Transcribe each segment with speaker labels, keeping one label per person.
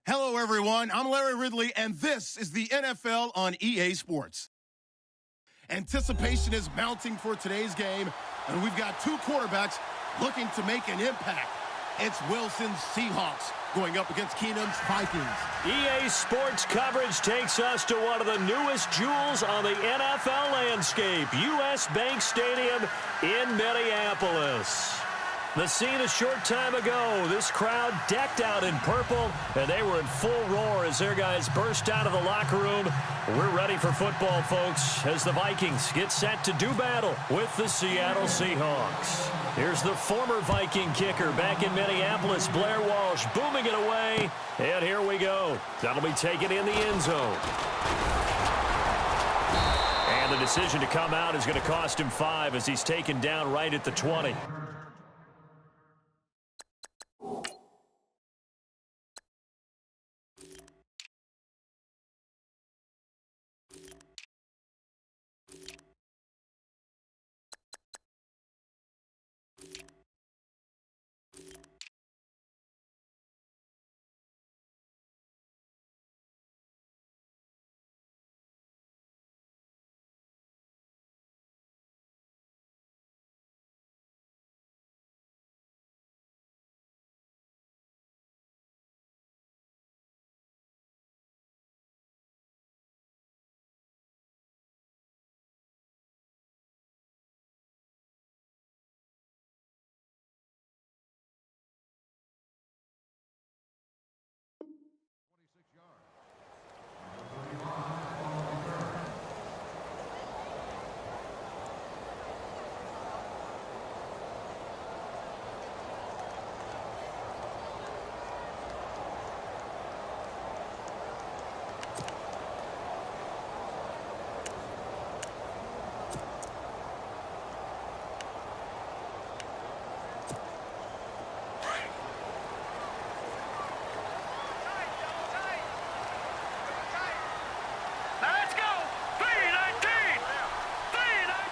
Speaker 1: Hello, everyone. I'm Larry Ridley, and this is the NFL on EA Sports. Anticipation is mounting for today's game, and we've got two quarterbacks looking to make an impact. It's Wilson's Seahawks going up against Keenum's Vikings.
Speaker 2: EA Sports coverage takes us to one of the newest jewels on the NFL landscape, US Bank Stadium in Minneapolis. The scene a short time ago, this crowd decked out in purple, and they were in full roar as their guys burst out of the locker room. We're ready for football, folks, as the Vikings get set to do battle with the Seattle Seahawks. Here's the former Viking kicker back in Minneapolis, Blair Walsh, booming it away, and here we go. That'll be taken in the end zone. And the decision to come out is going to cost him 5 as he's taken down right at the 20.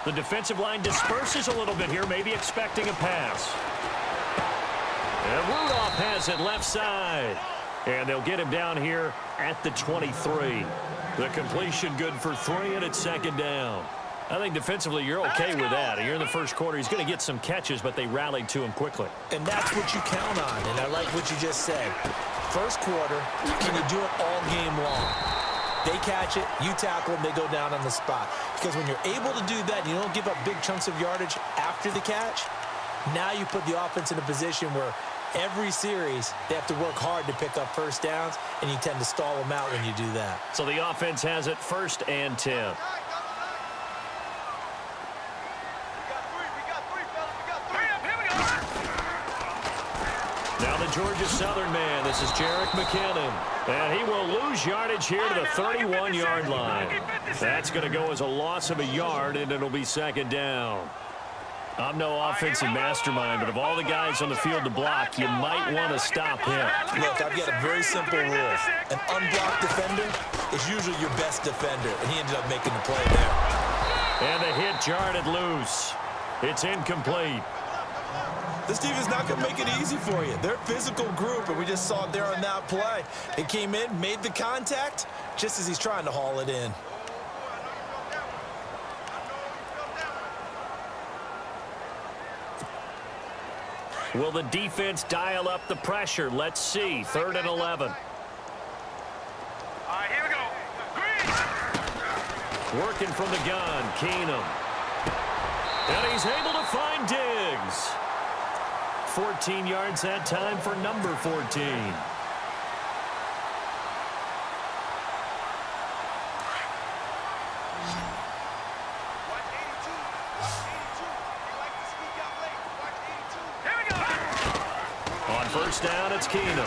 Speaker 2: The defensive line disperses a little bit here, maybe expecting a pass. And Rudolph has it left side. And they'll get him down here at the 23. The completion good for 3, and it's second down. I think defensively you're okay with that. You're in the first quarter. He's going to get some catches, but they rallied to him quickly.
Speaker 3: And that's what you count on, and I like what you just said. First quarter, can you do it all game long? They catch it, you tackle them, they go down on the spot. Because when you're able to do that, you don't give up big chunks of yardage after the catch, now you put the offense in a position where every series they have to work hard to pick up first downs, and you tend to stall them out when you do that.
Speaker 2: So the offense has it 1st and 10. Now the Georgia Southern man, this is Jerick McKinnon. And he will lose yardage here to the 31-yard line. That's going to go as a loss of a yard, and it'll be second down. I'm no offensive mastermind, but of all the guys on the field to block, you might want to stop him.
Speaker 3: Look, I've got a very simple rule. An unblocked defender is usually your best defender, and he ended up making the play there.
Speaker 2: And the hit jarred it loose. It's incomplete.
Speaker 3: This team is not going to make it easy for you. They're a physical group, and we just saw it there on that play. It came in, made the contact, just as he's trying to haul it in.
Speaker 2: Will the defense dial up the pressure? Let's see. 3rd and 11.
Speaker 4: All right, here we go. Green.
Speaker 2: Working from the gun, Keenum. And he's able to find Diggs. 14 yards that time for number 14. On first down, it's Keenum.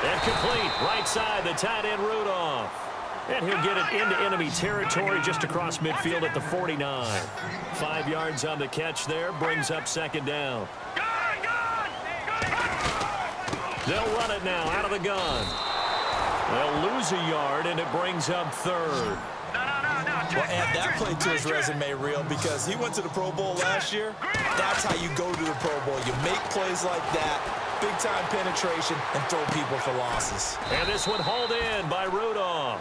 Speaker 2: And complete, right side, the tight end Rudolph. And he'll get it into enemy territory just across midfield at the 49. 5 yards on the catch there, brings up second down. They'll run it now out of the gun. They'll lose a yard, and it brings up 3rd.
Speaker 3: Well, add that play to his resume reel because he went to the Pro Bowl last year. That's how you go to the Pro Bowl. You make plays like that, big-time penetration and throw people for losses.
Speaker 2: And this one hauled in by Rudolph.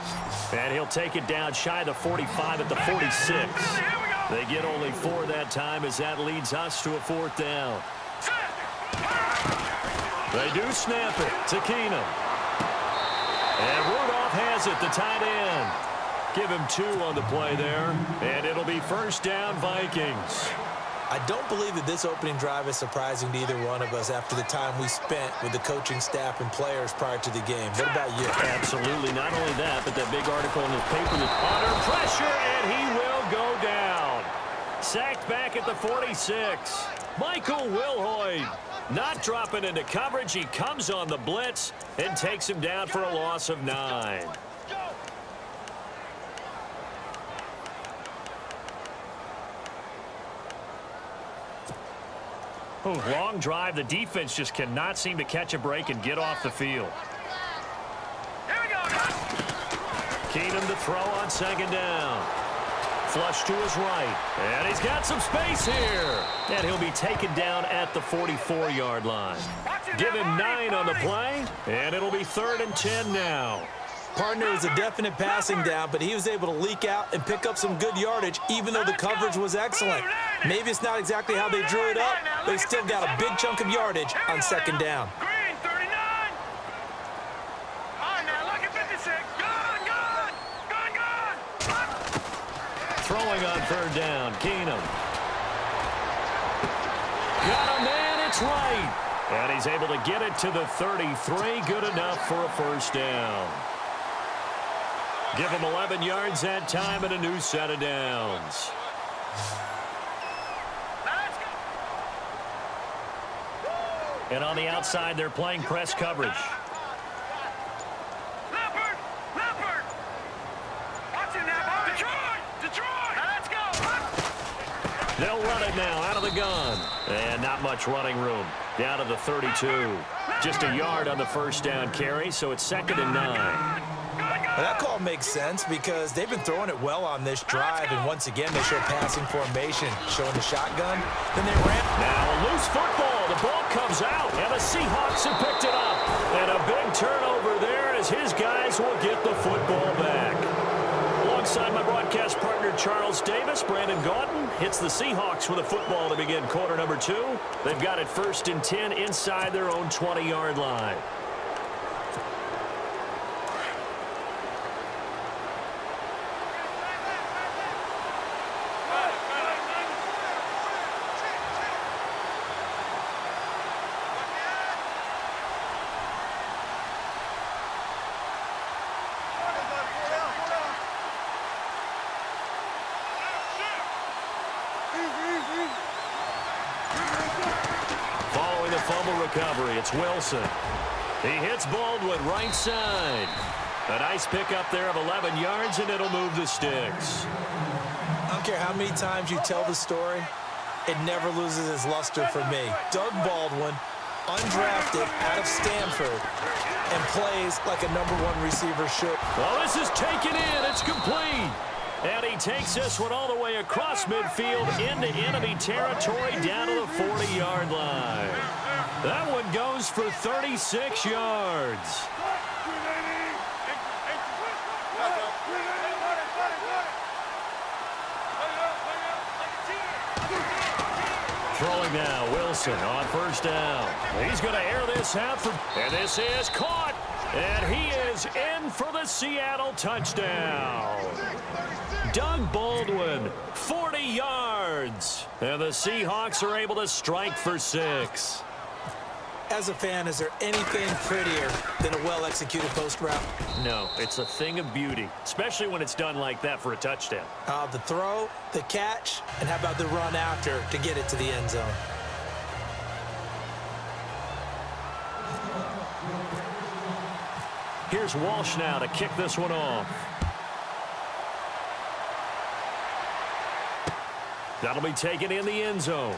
Speaker 2: And he'll take it down shy of the 45 at the 46. They get only 4 that time as that leads us to a 4th down. They do snap it to Keenum. And Rudolph has it, the tight end. Give him 2 on the play there. And it'll be 1st down Vikings.
Speaker 3: I don't believe that this opening drive is surprising to either one of us after the time we spent with the coaching staff and players prior to the game. What about you?
Speaker 2: Absolutely. Not only that, but that big article in the paper that's under pressure, and he will go down. Sacked back at the 46. Michael Wilhoit not dropping into coverage. He comes on the blitz and takes him down for a loss of 9. Long drive. The defense just cannot seem to catch a break and get off the field.
Speaker 4: Here we go.
Speaker 2: Keenum to throw on 2nd down. Flush to his right. And he's got some space here. And he'll be taken down at the 44-yard line. Give him 9 on the play. And it'll be 3rd and 10 now.
Speaker 3: Partner was a definite passing down, but he was able to leak out and pick up some good yardage, even though the coverage was excellent. Maybe it's not exactly how they drew it up, but he still got a big chunk of yardage on 2nd down.
Speaker 4: Green, 39. All right, now look at 56. Gone.
Speaker 2: Throwing on 3rd down, Keenum. Got a man, it's right. And he's able to get it to the 33. Good enough for a 1st down. Give him 11 yards that time and a new set of downs. And on the outside, they're playing press coverage.
Speaker 4: Leopard. Watch it now. Detroit. Let's go.
Speaker 2: They'll run it now out of the gun. And not much running room. Down to the 32. Just a yard on the 1st down carry, so it's 2nd and 9.
Speaker 3: Well, that call makes sense because they've been throwing it well on this drive, and once again they show passing formation, showing the shotgun. Then they ran.
Speaker 2: Now a loose football. The ball comes out, and the Seahawks have picked it up. And a big turnover there as his guys will get the football back. Alongside my broadcast partner Charles Davis, Brandon Gaudin hits the Seahawks with a football to begin quarter number 2. They've got it 1st and 10 inside their own 20-yard line. Following the fumble recovery, it's Wilson. He hits Baldwin right side. A nice pickup there of 11 yards, and it'll move the sticks.
Speaker 3: I don't care how many times you tell the story, it never loses its luster for me. Doug Baldwin, undrafted out of Stanford, and plays like a #1 receiver should.
Speaker 2: Well, this is taken in. It's complete. And he takes this one all the way across midfield into enemy territory down to the 40-yard line. That one goes for 36 yards. Throwing now, Wilson on 1st down. He's going to air this out for, and this is caught. And he is in for the Seattle touchdown. Doug Baldwin, 40 yards. And the Seahawks are able to strike for 6.
Speaker 3: As a fan, is there anything prettier than a well-executed post route?
Speaker 2: No, it's a thing of beauty, especially when it's done like that for a touchdown.
Speaker 3: The throw, the catch, and how about the run after to get it to the end zone?
Speaker 2: Here's Walsh now to kick this one off. That'll be taken in the end zone.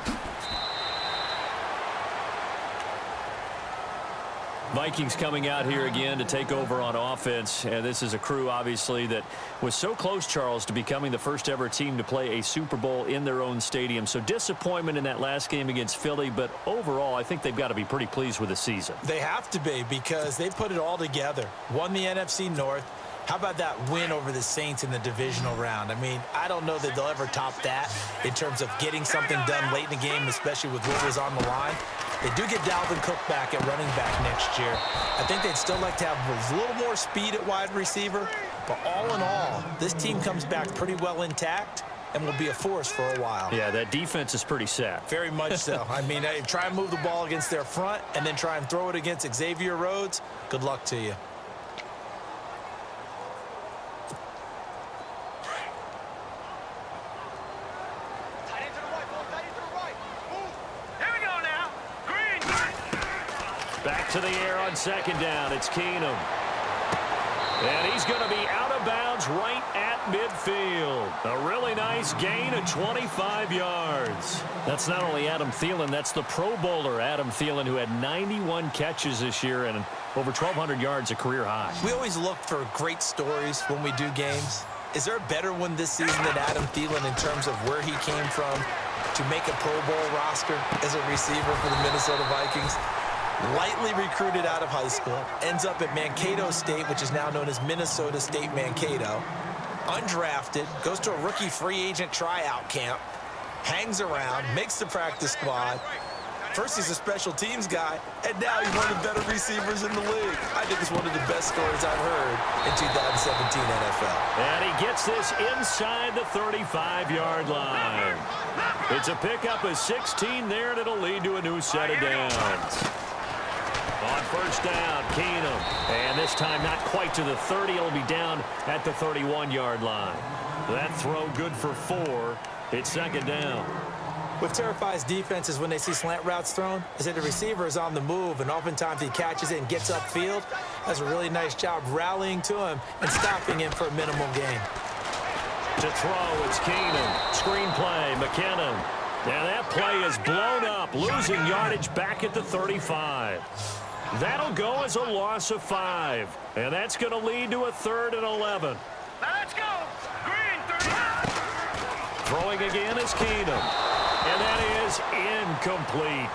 Speaker 2: Vikings coming out here again to take over on offense. And this is a crew, obviously, that was so close, Charles, to becoming the first ever team to play a Super Bowl in their own stadium. So disappointment in that last game against Philly, but overall, I think they've got to be pretty pleased with the season.
Speaker 3: They have to be, because they put it all together. Won the NFC North. How about that win over the Saints in the divisional round? I mean, I don't know that they'll ever top that in terms of getting something done late in the game, especially with what was on the line. They do get Dalvin Cook back at running back next year. I think they'd still like to have a little more speed at wide receiver. But all in all, this team comes back pretty well intact and will be a force for a while.
Speaker 2: Yeah, that defense is pretty set.
Speaker 3: Very much so. I mean, try and move the ball against their front and then try and throw it against Xavier Rhodes. Good luck to you.
Speaker 2: Back to the air on second down. It's Keenum. And he's going to be out of bounds right at midfield. A really nice gain of 25 yards. That's not only Adam Thielen, that's the Pro Bowler Adam Thielen, who had 91 catches this year and over 1,200 yards, a career high.
Speaker 3: We always look for great stories when we do games. Is there a better one this season than Adam Thielen in terms of where he came from to make a Pro Bowl roster as a receiver for the Minnesota Vikings? Lightly recruited out of high school, ends up at Mankato State, which is now known as Minnesota State Mankato. Undrafted, goes to a rookie free agent tryout camp, hangs around, makes the practice squad. First he's a special teams guy, and now he's one of the better receivers in the league. I think it's one of the best stories I've heard in 2017 NFL.
Speaker 2: And he gets this inside the 35-yard line. It's a pickup of 16 there, and it'll lead to a new set of downs. On first down, Keenum. And this time not quite to the 30. It'll be down at the 31-yard line. That throw good for 4. It's second down.
Speaker 3: What terrifies defenses when they see slant routes thrown is that the receiver is on the move, and oftentimes he catches it and gets upfield. Does a really nice job rallying to him and stopping him for a minimal gain.
Speaker 2: To throw, it's Keenum. Screen play, McKinnon. Now that play is blown up, losing yardage back at the 35. That'll go as a loss of 5. And that's going to lead to a 3rd and 11.
Speaker 4: Now let's go. Green, 30.
Speaker 2: Throwing again is Keenum. And that is incomplete.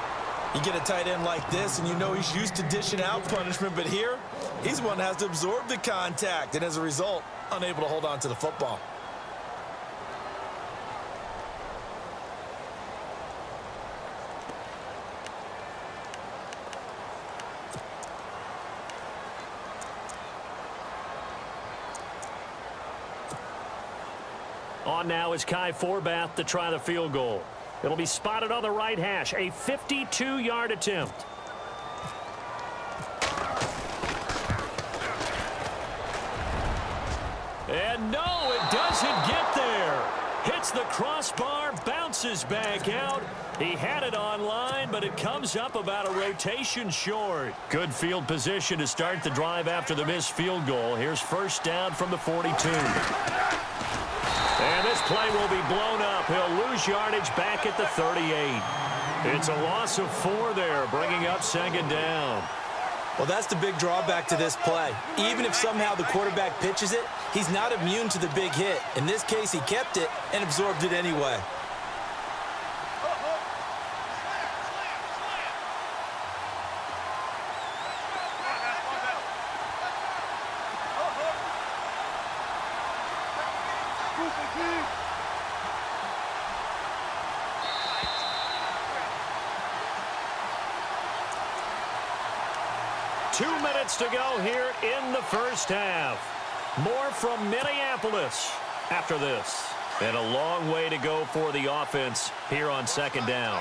Speaker 3: You get a tight end like this, and you know he's used to dishing out punishment, but here, he's one that has to absorb the contact, and as a result, unable to hold on to the football.
Speaker 2: On now is Kai Forbath to try the field goal. It'll be spotted on the right hash. A 52-yard attempt. And no, it doesn't get there. Hits the crossbar, bounces back out. He had it on line, but it comes up about a rotation short. Good field position to start the drive after the missed field goal. Here's first down from the 42. And this play will be blown up. He'll lose yardage back at the 38. It's a loss of 4 there, bringing up second down.
Speaker 3: Well, that's the big drawback to this play. Even if somehow the quarterback pitches it, he's not immune to the big hit. In this case, he kept it and absorbed it anyway.
Speaker 2: Two minutes to go here in the first half. More from Minneapolis after this. And a long way to go for the offense here on second down.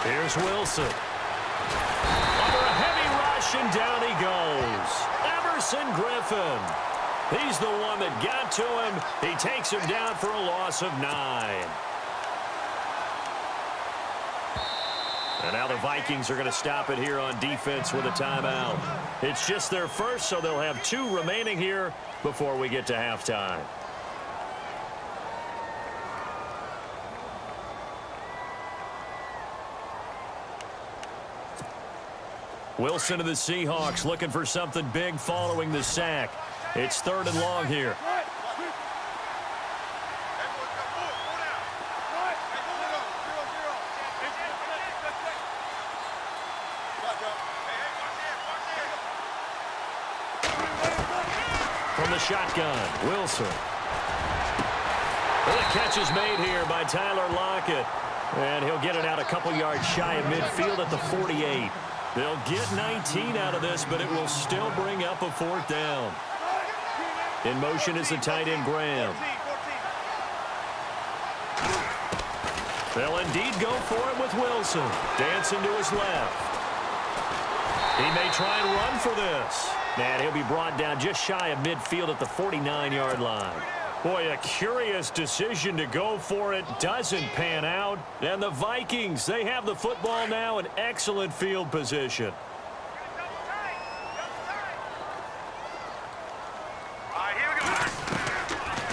Speaker 2: Here's Wilson. Under a heavy rush, and down he goes. Everson Griffin. He's the one that got to him. He takes him down for a loss of 9. And now the Vikings are going to stop it here on defense with a timeout. It's just their first, so they'll have 2 remaining here before we get to halftime. Wilson of the Seahawks looking for something big following the sack. It's 3rd and long here. From the shotgun, Wilson. Well, the catch is made here by Tyler Lockett. And he'll get it out a couple yards shy of midfield at the 48. They'll get 19 out of this, but it will still bring up a 4th down. In motion is the tight end, Graham. They'll indeed go for it with Wilson. Dancing to his left. He may try and run for this. And he'll be brought down just shy of midfield at the 49-yard line. Boy, a curious decision to go for it. Doesn't pan out. And the Vikings, they have the football now in excellent field position.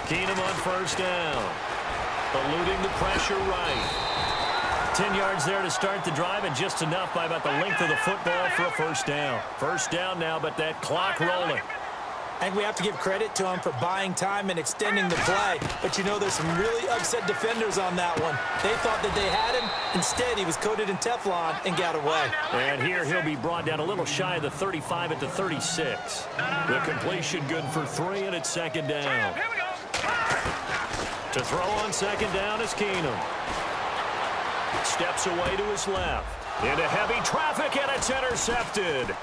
Speaker 2: Keenum on 1st down. Eluding the pressure right. 10 yards there to start the drive, and just enough by about the length of the football for a 1st down. 1st down now, but that clock rolling.
Speaker 3: I think we have to give credit to him for buying time and extending the play. But, you know, there's some really upset defenders on that one. They thought that they had him. Instead, he was coated in Teflon and got away.
Speaker 2: And here he'll be brought down a little shy of the 35 at the 36. The completion good for 3, and it's 2nd down. To throw on 2nd down is Keenum. Steps away to his left. Into heavy traffic, and it's intercepted.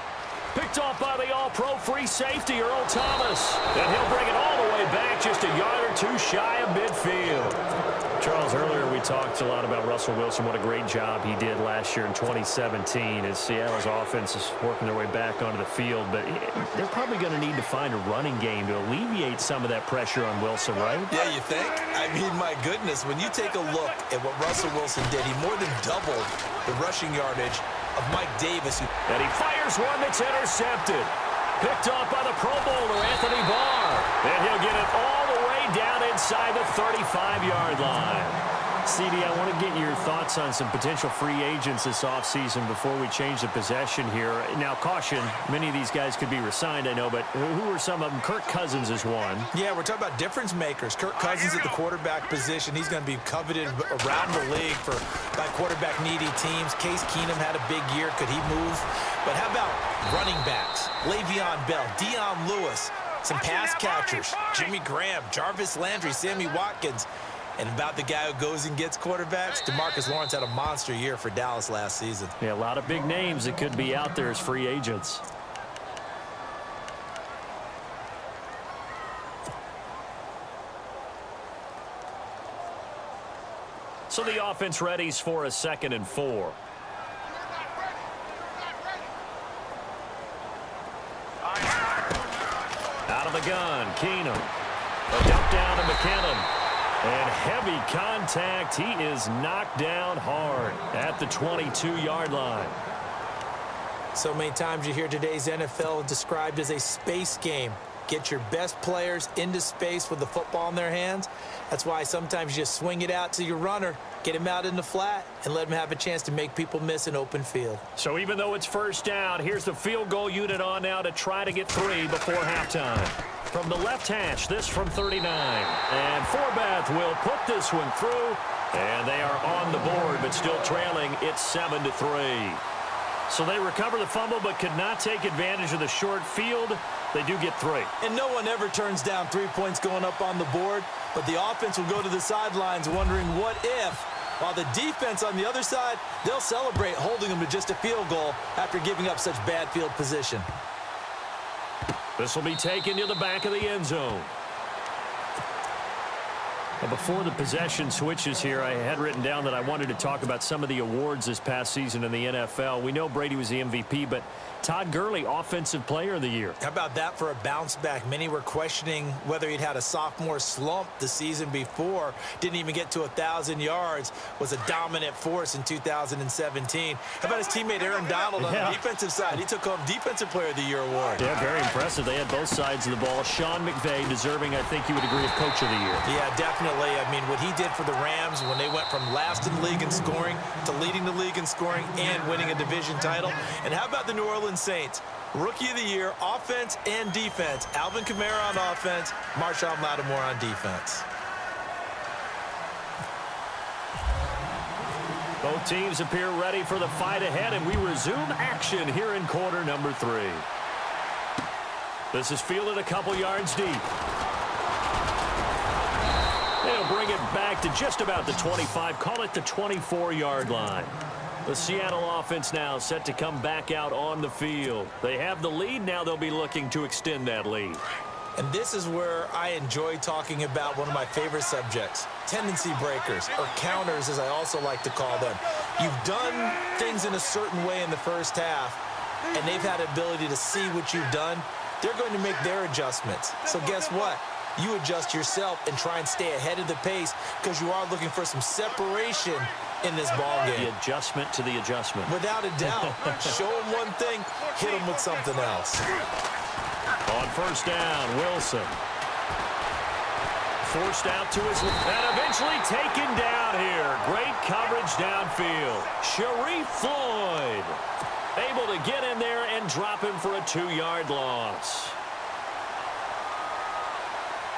Speaker 2: Picked off by the all-pro free safety, Earl Thomas. And he'll bring it all the way back just a yard or 2 shy of midfield. Charles, earlier we talked a lot about Russell Wilson, what a great job he did last year in 2017 as Seattle's offense is working their way back onto the field. But they're probably going to need to find a running game to alleviate some of that pressure on Wilson, right?
Speaker 3: Yeah, you think? I mean, my goodness, when you take a look at what Russell Wilson did, he more than doubled the rushing yardage of Mike Davis.
Speaker 2: And he fires one that's intercepted. Picked off by the Pro Bowler, Anthony Barr. And he'll get it all the way down inside the 35-yard line. CD, I want to get your thoughts on some potential free agents this offseason before we change the possession here. Now, caution, many of these guys could be re-signed, I know, but who are some of them? Kirk Cousins is one.
Speaker 3: Yeah, we're talking about difference makers. Kirk Cousins at the quarterback position. He's going to be coveted around the league by quarterback-needy teams. Case Keenum had a big year. Could he move? But how about running backs? Le'Veon Bell, Dion Lewis, some pass catchers, Jimmy Graham, Jarvis Landry, Sammy Watkins. And about the guy who goes and gets quarterbacks, DeMarcus Lawrence had a monster year for Dallas last season.
Speaker 2: Yeah, a lot of big names that could be out there as free agents. So the offense readies for a 2nd and 4. Out of the gun, Keenum. A dump down to McKinnon. And heavy contact. He is knocked down hard at the 22-yard line.
Speaker 3: So many times you hear today's NFL described as a space game. Get your best players into space with the football in their hands. That's why sometimes you just swing it out to your runner, get him out in the flat, and let him have a chance to make people miss an open field.
Speaker 2: So even though it's 1st down, here's the field goal unit on now to try to get 3 before halftime. From the left hash, this from 39. And Forbath will put this one through. And they are on the board, but still trailing. It's 7-3. So they recover the fumble, but could not take advantage of the short field. They do get 3.
Speaker 3: And no one ever turns down 3 points going up on the board. But the offense will go to the sidelines wondering what if. While the defense on the other side, they'll celebrate holding them to just a field goal after giving up such bad field position.
Speaker 2: This will be taken to the back of the end zone. Well, before the possession switches here, I had written down that I wanted to talk about some of the awards this past season in the NFL. We know Brady was the MVP, but Todd Gurley, Offensive Player of the Year.
Speaker 3: How about that for a bounce back? Many were questioning whether he'd had a sophomore slump the season before. Didn't even get to 1,000 yards. Was a dominant force in 2017. How about his teammate Aaron Donald on the defensive side? He took home Defensive Player of the Year award.
Speaker 2: Yeah, very impressive. They had both sides of the ball. Sean McVay deserving, I think you would agree, of Coach of the Year.
Speaker 3: Yeah, definitely. I mean, what he did for the Rams when they went from last in the league in scoring to leading the league in scoring and winning a division title. And how about the New Orleans Saints? Rookie of the Year, offense and defense. Alvin Kamara on offense, Marshawn Lattimore on defense.
Speaker 2: Both teams appear ready for the fight ahead, and we resume action here in quarter number 3. This is fielded a couple yards deep. They'll bring it back to just about the 25, call it the 24-yard line. The Seattle offense now set to come back out on the field. They have the lead. Now they'll be looking to extend that lead.
Speaker 3: And this is where I enjoy talking about one of my favorite subjects, tendency breakers, or counters as I also like to call them. You've done things in a certain way in the first half, and they've had the ability to see what you've done. They're going to make their adjustments. So guess what? You adjust yourself and try and stay ahead of the pace because you are looking for some separation in this ball game.
Speaker 2: The adjustment to the adjustment.
Speaker 3: Without a doubt. Show them one thing, hit them with something else.
Speaker 2: On first down, Wilson. Forced out to his left. And eventually taken down here. Great coverage downfield. Sharif Floyd able to get in there and drop him for a 2-yard loss.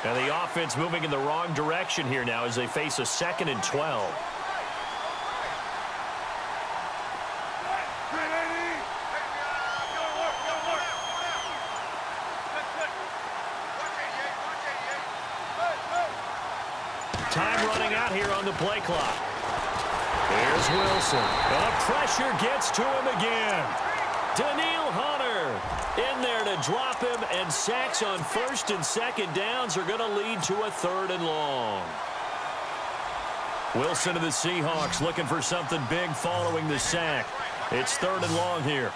Speaker 2: And the offense moving in the wrong direction here now as they face a 2nd and 12. Time running out here on the play clock. Here's Wilson. The pressure gets to him again. Daniil Hunter in there to drop him, and sacks on 1st and 2nd downs are going to lead to a 3rd and long. Wilson of the Seahawks looking for something big following the sack. It's 3rd and long here.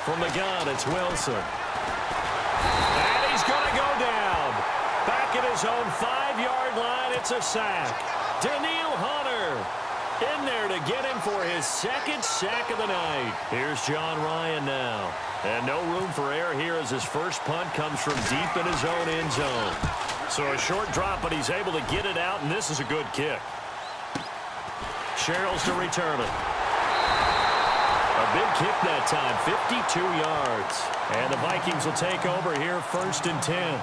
Speaker 2: From the gun, it's Wilson. And he's going to go down. Back at his own 5-yard line, it's a sack. Daniil Hunter in there to get him for his 2nd sack of the night. Here's John Ryan now. And no room for error here as his first punt comes from deep in his own end zone. So a short drop, but he's able to get it out, and this is a good kick. Sherrills to return it. A big kick that time, 52 yards. And the Vikings will take over here, 1st and 10.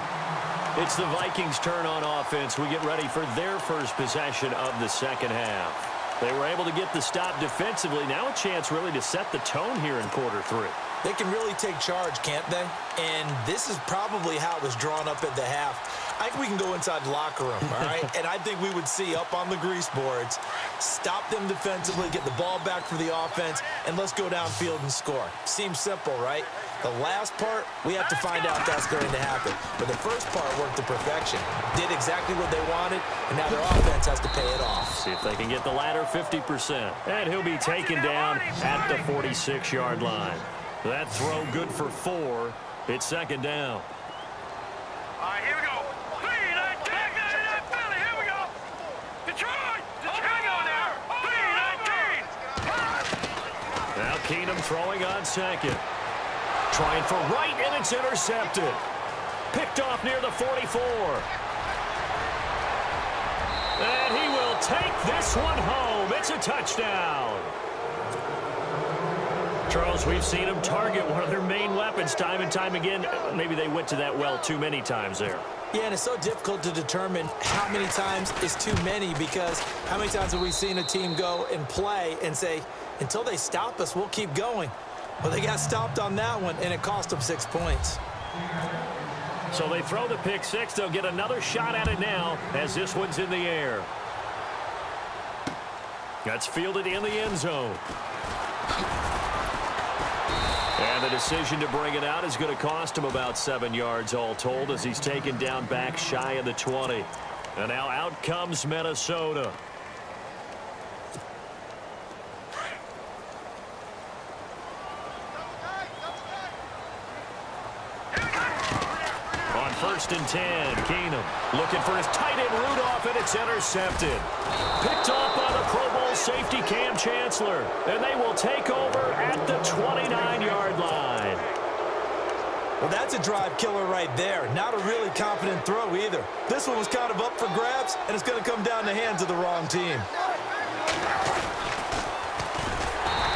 Speaker 2: It's the Vikings' turn on offense. We get ready for their first possession of the second half. They were able to get the stop defensively. Now a chance really to set the tone here in quarter 3.
Speaker 3: They can really take charge, can't they? And this is probably how it was drawn up at the half. I think we can go inside the locker room, all right? And I think we would see up on the grease boards, stop them defensively, get the ball back for the offense, and let's go downfield and score. Seems simple, right? The last part, we have to find out if that's going to happen. But the first part worked to perfection. Did exactly what they wanted, and now their offense has to pay it off.
Speaker 2: See if they can get the latter 50%. And he'll be taken down at the 46-yard line. That throw good for 4. It's 2nd down.
Speaker 4: All right, here we go. Here we go. Detroit! Hang on there. 3-19.
Speaker 2: Now Keenum throwing on 2nd. Trying for right, and it's intercepted. Picked off near the 44. And he will take this one home. It's a touchdown. Charles, we've seen them target one of their main weapons time and time again. Maybe they went to that well too many times there.
Speaker 3: Yeah, and it's so difficult to determine how many times is too many, because how many times have we seen a team go and play and say, until they stop us, we'll keep going. Well, they got stopped on that one, and it cost them 6 points.
Speaker 2: So they throw the pick 6. They'll get another shot at it now as this one's in the air. That's fielded in the end zone. And the decision to bring it out is going to cost him about 7 yards all told as he's taken down back shy of the 20. And now out comes Minnesota. On 1st and 10, Keenum looking for his tight end Rudolph, and it's intercepted. Picked off by the Pro Bowl safety Cam Chancellor, and they will take over at the 29-yard line.
Speaker 3: Well, that's a drive killer right there. Not a really confident throw either. This one was kind of up for grabs, and it's going to come down the hands of the wrong team.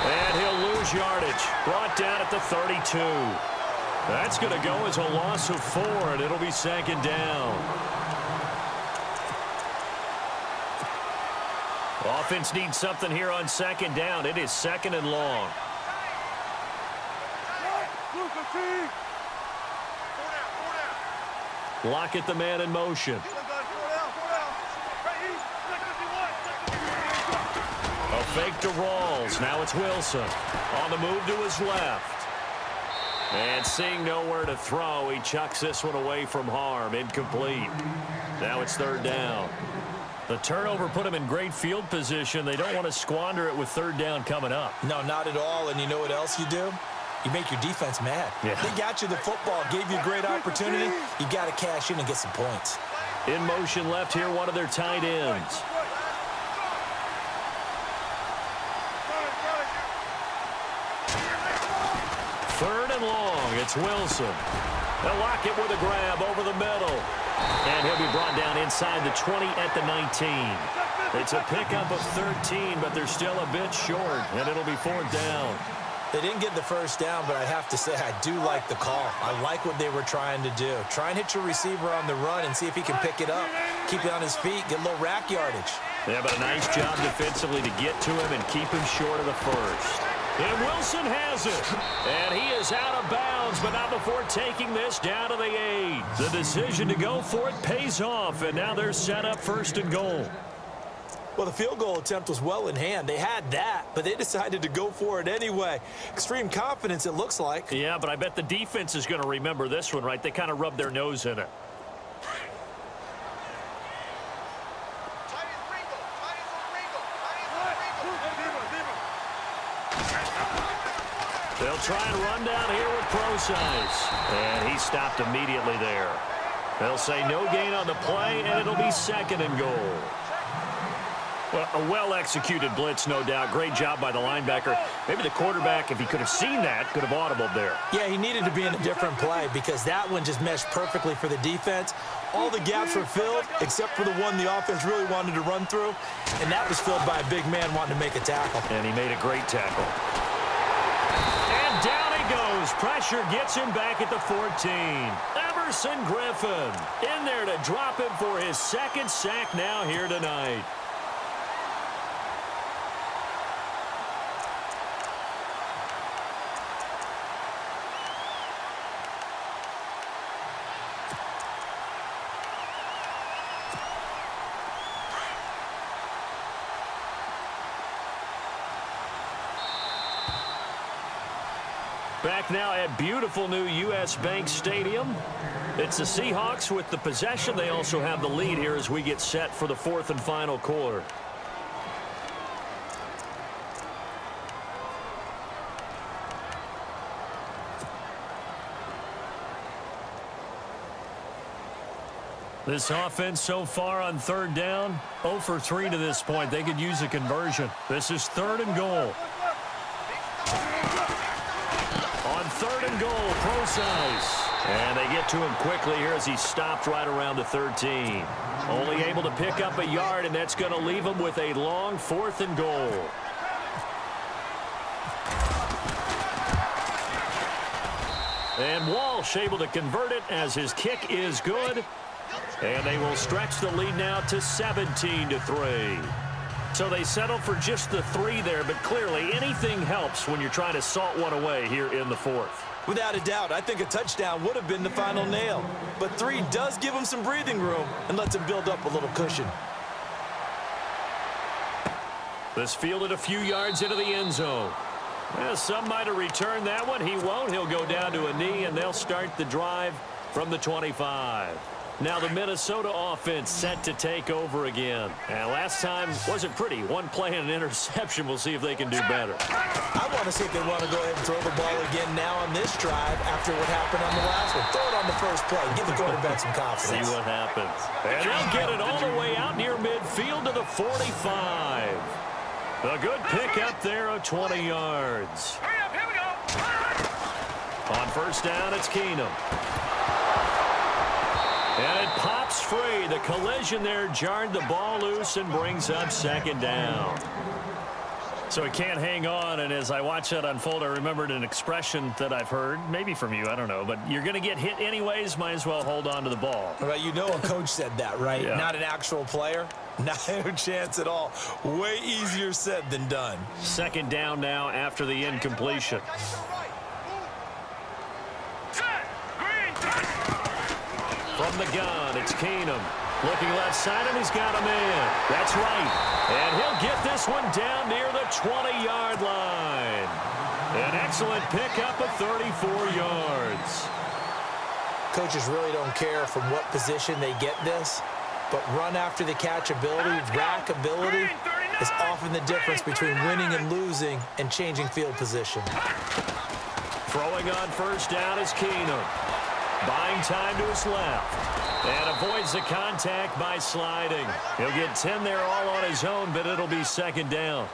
Speaker 2: And he'll lose yardage. Brought down at the 32. That's going to go as a loss of 4, and it'll be 2nd down. Offense needs something here on 2nd down. It is 2nd and long. Lockett, the man in motion. A fake to Rawls. Now it's Wilson. On the move to his left. And seeing nowhere to throw, he chucks this one away from harm. Incomplete. Now it's 3rd down. The turnover put him in great field position. They don't want to squander it with 3rd down coming up.
Speaker 3: No, not at all. And you know what else you do? You make your defense mad.
Speaker 2: Yeah.
Speaker 3: They got you the football, gave you a great opportunity. You got to cash in and get some points.
Speaker 2: In motion left here, one of their tight ends. Third and long, it's Wilson. They'll lock it with a grab over the middle. And he'll be brought down inside the 20 at the 19. It's a pickup of 13, but they're still a bit short, and it'll be 4th down.
Speaker 3: They didn't get the 1st down, but I have to say I do like the call. I like what they were trying to do. Try and hit your receiver on the run and see if he can pick it up. Keep it on his feet, get a little rack yardage.
Speaker 2: Yeah, but a nice job defensively to get to him and keep him short of the 1st. And Wilson has it. And he is out of bounds, but not before taking this down to the 8. The decision to go for it pays off, and now they're set up 1st and goal.
Speaker 3: Well, the field goal attempt was well in hand. They had that, but they decided to go for it anyway. Extreme confidence, it looks like.
Speaker 2: Yeah, but I bet the defense is going to remember this one, right? They kind of rubbed their nose in it. They'll try and run down here with Procise. And he stopped immediately there. They'll say no gain on the play, and it'll be 2nd and goal. Well, a well-executed blitz, no doubt. Great job by the linebacker. Maybe the quarterback, if he could have seen that, could have audibled there.
Speaker 3: Yeah, he needed to be in a different play because that one just meshed perfectly for the defense. All the gaps were filled except for the one the offense really wanted to run through, and that was filled by a big man wanting to make a tackle.
Speaker 2: And he made a great tackle. And down he goes. Pressure gets him back at the 14. Everson Griffin in there to drop him for his 2nd sack now here tonight. Back now at beautiful new U.S. Bank Stadium. It's the Seahawks with the possession. They also have the lead here as we get set for the 4th and final quarter. This offense so far on 3rd down, 0 for 3 to this point. They could use a conversion. This is 3rd and goal. On 3rd and goal, Procise. And they get to him quickly here as he stopped right around the 13. Only able to pick up a yard, and that's going to leave him with a long 4th and goal. And Walsh able to convert it as his kick is good. And they will stretch the lead now to 17-3. So they settle for just the 3 there, but clearly anything helps when you're trying to salt one away here in the 4th.
Speaker 3: Without a doubt, I think a touchdown would have been the final nail. But 3 does give him some breathing room and lets him build up a little cushion.
Speaker 2: This fielded a few yards into the end zone. Well, some might have returned that one. He won't. He'll go down to a knee, and they'll start the drive from the 25. Now the Minnesota offense set to take over again. And last time wasn't pretty. One play and an interception. We'll see if they can do better.
Speaker 3: I want to see if they want to go ahead and throw the ball again now on this drive after what happened on the last one. Throw it on the first play. Give the quarterback some confidence.
Speaker 2: See what happens. And they'll get it all the way out near midfield to the 45. A good pick up there of 20 yards.
Speaker 4: Hurry up, here we go.
Speaker 2: On first down, it's Keenum. And it pops free. The collision there jarred the ball loose and brings up second down. So he can't hang on, and as I watch that unfold, I remembered an expression that I've heard, maybe from you, I don't know, but you're going to get hit anyways, might as well hold on to the ball.
Speaker 3: Well, you know a coach said that, right?
Speaker 2: Yeah.
Speaker 3: Not an actual player. Not a chance at all. Way easier said than done.
Speaker 2: Second down now after the incompletion. From the gun, it's Keenum. Looking left side, and he's got a man. That's right. And he'll get this one down near the 20-yard line. An excellent pickup of 34 yards.
Speaker 3: Coaches really don't care from what position they get this, but run after the catch ability, rack ability, is often the difference between winning and losing and changing field position.
Speaker 2: Throwing on first down is Keenum. Buying time to his left. And avoids the contact by sliding. He'll get 10 there all on his own, but it'll be second down.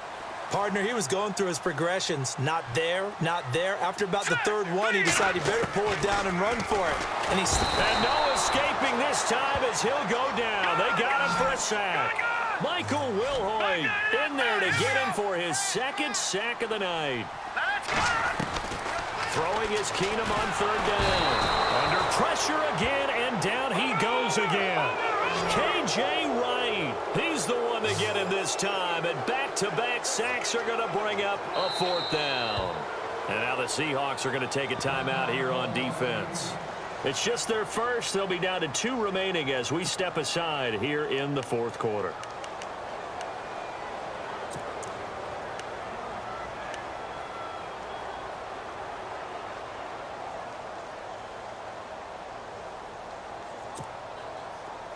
Speaker 3: Partner, he was going through his progressions. Not there, not there. After about the third one, he decided he better pull it down and run for it. And
Speaker 2: no escaping this time as he'll go down. They got him for a sack. Michael Wilhoit in there to get him for his second sack of the night. Throwing is Keenum on third down. Under pressure again, and down he goes again. K.J. Wright, he's the one to get him this time, and back-to-back sacks are going to bring up a fourth down. And now the Seahawks are going to take a timeout here on defense. It's just their first. They'll be down to 2 remaining as we step aside here in the fourth quarter.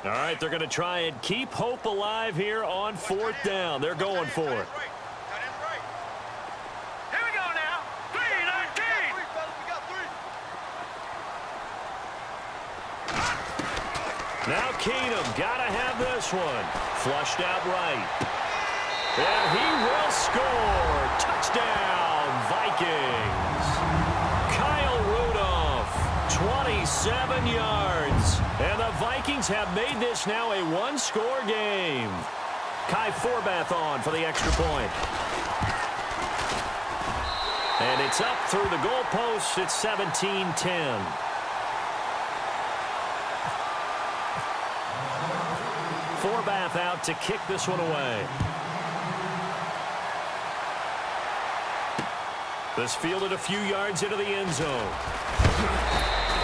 Speaker 2: All right, they're going to try and keep hope alive here on fourth down. They're going for it.
Speaker 4: Here we go now. 3-19.
Speaker 2: Now Keenum got to have this one. Flushed out right. And he will score. Touchdown, Vikings. Kyle Rudolph, 27 yards. And the Vikings have made this now a one-score game. Kai Forbath on for the extra point. And it's up through the goalpost. It's 17-10. Forbath out to kick this one away. This fielded a few yards into the end zone.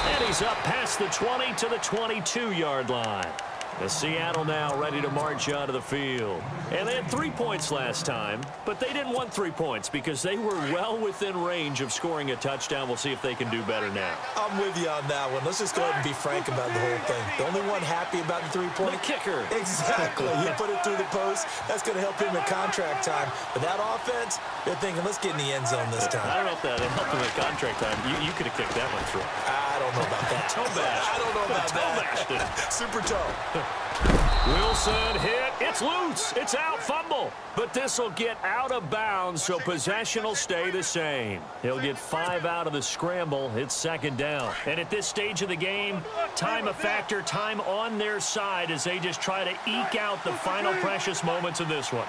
Speaker 2: And he's up past the 20 to the 22-yard line. The Seattle now ready to march out of the field. And they had 3 points last time, but they didn't want 3 points because they were well within range of scoring a touchdown. We'll see if they can do better now.
Speaker 3: I'm with you on that one. Let's just go ahead and be frank about the whole thing. The only one happy about the 3-point?
Speaker 2: The kicker.
Speaker 3: Exactly. You put it through the post. That's going to help him in contract time. But that offense, they're thinking, let's get in the end zone this time.
Speaker 2: I don't know if that helped him in contract time. You could have kicked that one through.
Speaker 3: I don't know about that.
Speaker 2: Toe bash.
Speaker 3: I don't know about
Speaker 2: that.
Speaker 3: Toe bashed it. Super toe.
Speaker 2: Wilson hit. It's loose. It's out. Fumble. But this will get out of bounds, so possession will stay the same. He'll get 5 out of the scramble. It's second down. And at this stage of the game, time a factor, time on their side as they just try to eke out the final precious moments of this one.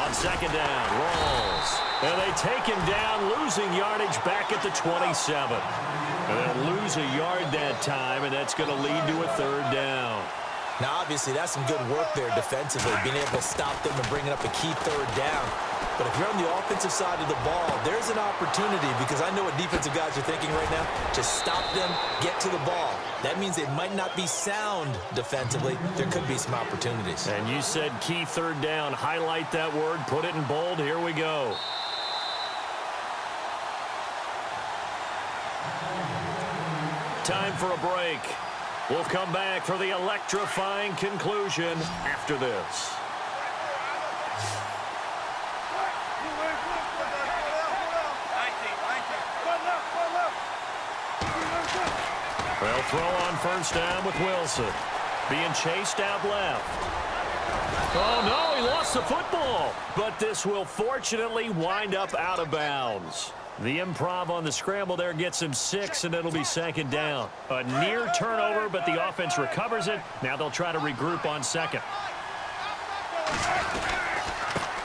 Speaker 2: On second down, Rolls. And they take him down, losing yardage back at the 27. And they'll lose a yard that time, and that's going to lead to a third down.
Speaker 3: Now, obviously, that's some good work there defensively, being able to stop them and bringing up a key third down. But if you're on the offensive side of the ball, there's an opportunity, because I know what defensive guys are thinking right now. Just stop them, get to the ball. That means they might not be sound defensively. There could be some opportunities.
Speaker 2: And you said key third down. Highlight that word. Put it in bold. Here we go. Time for a break. We'll come back for the electrifying conclusion after this. They'll throw on first down with Wilson. Being chased out left. Oh, no, he lost the football. But this will fortunately wind up out of bounds. The improv on the scramble there gets him 6, and it'll be second down. A near turnover, but the offense recovers it. Now they'll try to regroup on second.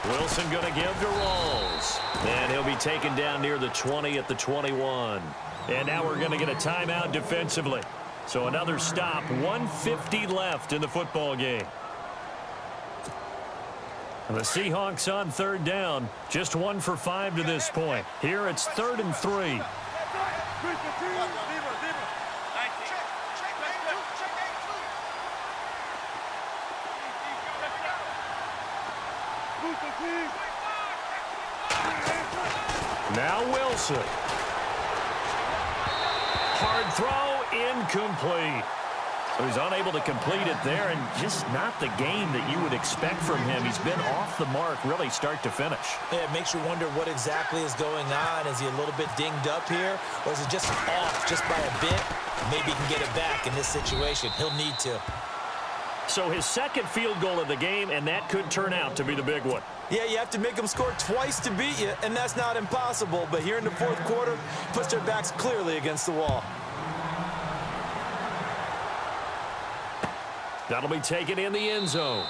Speaker 2: Wilson going to give to Rawls. And he'll be taken down near the 20 at the 21. And now we're going to get a timeout defensively. So another stop, 1:50 left in the football game. And the Seahawks on third down, just 1 for 5 to this point. Here it's 3rd and 3. Now Wilson. Hard throw, incomplete. So he's unable to complete it there, and just not the game that you would expect from him. He's been off the mark really start to finish.
Speaker 3: Yeah, it makes you wonder what exactly is going on. Is he a little bit dinged up here, or is it just off just by a bit? Maybe he can get it back in this situation. He'll need to.
Speaker 2: So his second field goal of the game, and that could turn out to be the big one.
Speaker 3: Yeah, you have to make them score twice to beat you, and that's not impossible. But here in the fourth quarter, puts their backs clearly against the wall.
Speaker 2: That'll be taken in the end zone.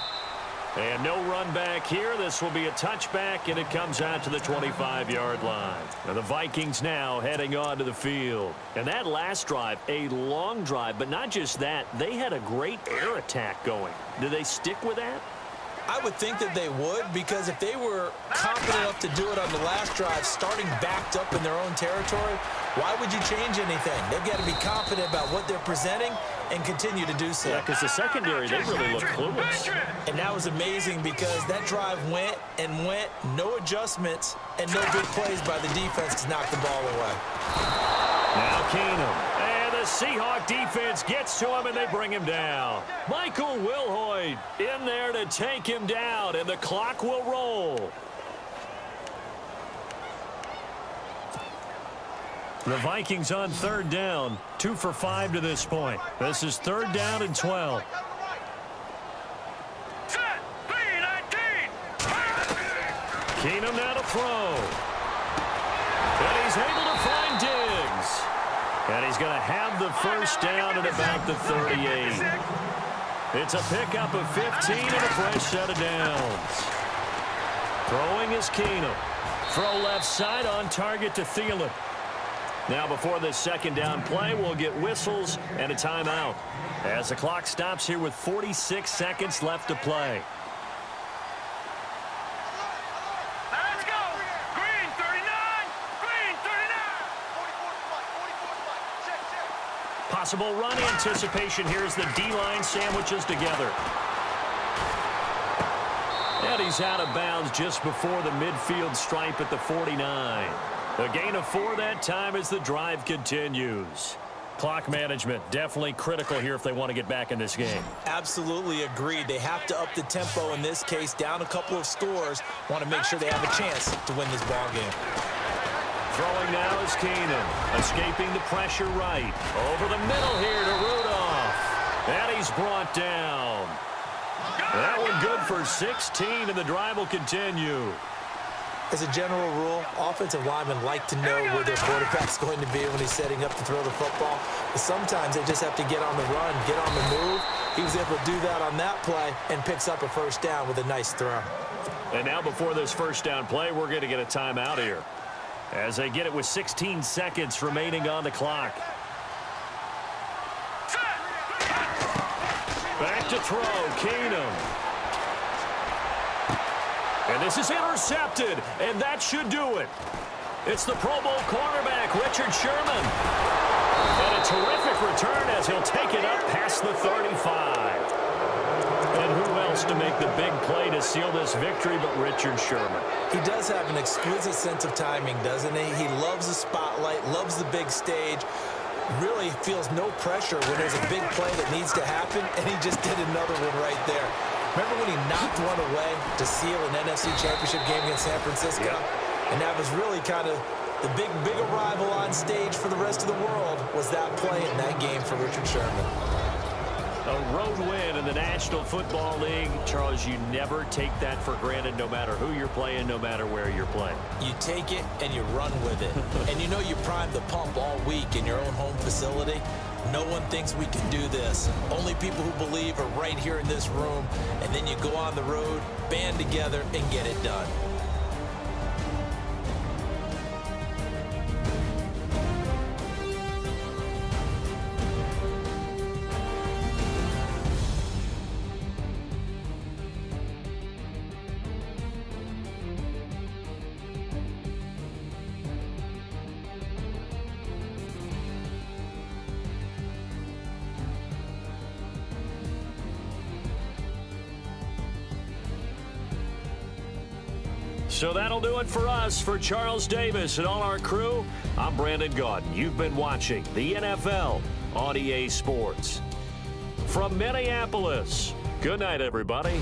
Speaker 2: And no run back here. This will be a touchback, and it comes out to the 25-yard line. Now the Vikings now heading onto the field. And that last drive, a long drive, but not just that. They had a great air attack going. Do they stick with that?
Speaker 3: I would think that they would, because if they were confident enough to do it on the last drive, starting backed up in their own territory, why would you change anything? They've got to be confident about what they're presenting and continue to do so.
Speaker 2: Yeah, because the secondary, they really look clueless.
Speaker 3: And that was amazing, because that drive went and went, no adjustments, and no big plays by the defense to knock the ball away.
Speaker 2: Now Keenum. And the Seahawk defense gets to him, and they bring him down. Michael Wilhoit in there to take him down, and the clock will roll. The Vikings on third down, 2 for 5 to this point. This is 3rd down and 12. Keenum now to throw. And he's able to find Diggs. And he's going to have the first down at about the 38. It's a pickup of 15 and a fresh set of downs. Throwing is Keenum. Throw left side on target to Thielen. Now before this second down play, we'll get whistles and a timeout as the clock stops here with 46 seconds left to play.
Speaker 4: Let's go! Green 39! Green 39!
Speaker 2: Possible run anticipation here as the D-line sandwiches together. And he's out of bounds just before the midfield stripe at the 49. A gain of 4 that time as the drive continues. Clock management definitely critical here if they want to get back in this game.
Speaker 3: Absolutely agreed. They have to up the tempo in this case, down a couple of scores. Want to make sure they have a chance to win this ball game.
Speaker 2: Throwing now is Keenan, escaping the pressure right. Over the middle here to Rudolph. And he's brought down. That one good for 16, and the drive will continue.
Speaker 3: As a general rule, offensive linemen like to know where their quarterback's going to be when he's setting up to throw the football. But sometimes they just have to get on the run, get on the move. He was able to do that on that play and picks up a first down with a nice throw.
Speaker 2: And now before this first down play, we're going to get a timeout here as they get it with 16 seconds remaining on the clock. Back to throw, Keenum. And this is intercepted, and that should do it. It's the Pro Bowl cornerback, Richard Sherman. And a terrific return as he'll take it up past the 35. And who else to make the big play to seal this victory but Richard Sherman?
Speaker 3: He does have an exquisite sense of timing, doesn't he? He loves the spotlight, loves the big stage, really feels no pressure when there's a big play that needs to happen, and he just did another one right there. Remember when he knocked one away to seal an NFC Championship game against San Francisco?
Speaker 2: Yeah.
Speaker 3: And that was really kind of the big arrival on stage for the rest of the world, was that play in that game for Richard Sherman.
Speaker 2: A road win in the National Football League. Charles, you never take that for granted, no matter who you're playing, no matter where you're playing.
Speaker 3: You take it and you run with it. And you know you primed the pump all week in your own home facility. No one thinks we can do this. Only people who believe are right here in this room. And then you go on the road, band together, and get it done.
Speaker 2: So that'll do it for us. For Charles Davis and all our crew, I'm Brandon Gaudin. You've been watching the NFL on EA Sports. From Minneapolis, good night, everybody.